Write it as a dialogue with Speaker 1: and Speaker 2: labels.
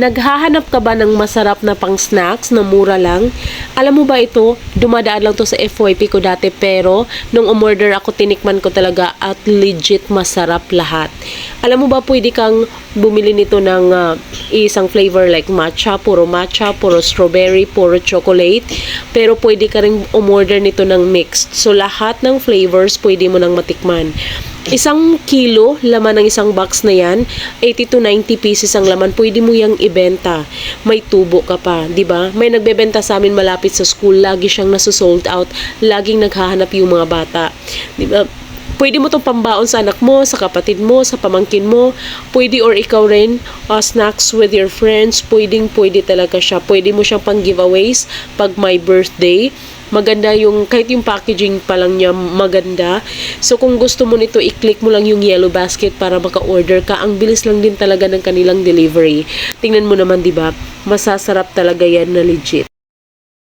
Speaker 1: Naghahanap ka ba ng masarap na pang snacks na mura lang? Alam mo ba ito, dumadaan lang to sa FYP ko dati pero nung umorder ako tinikman ko talaga at legit masarap lahat. Alam mo ba pwede kang bumili nito ng isang flavor like matcha, puro strawberry, puro chocolate. Pero pwede ka rin umorder nito ng mixed. So lahat ng flavors pwede mo nang matikman. Isang kilo laman ng isang box na yan, 80 to 90 pieces ang laman, pwede mo yang ibenta. May tubo ka pa, di ba? May nagbebenta sa amin malapit sa school, lagi siyang nasosold out, laging naghahanap yung mga bata. Di ba? Pwede mo itong pambaon sa anak mo, sa kapatid mo, sa pamangkin mo. Pwede or ikaw rin, snacks with your friends. Pwede talaga siya. Pwede mo siyang pang giveaways pag may birthday. Maganda yung, kahit yung packaging pa lang niya maganda. So kung gusto mo nito, i-click mo lang yung yellow basket para maka-order ka. Ang bilis lang din talaga ng kanilang delivery. Tingnan mo naman, di ba? Masasarap talaga yan na legit.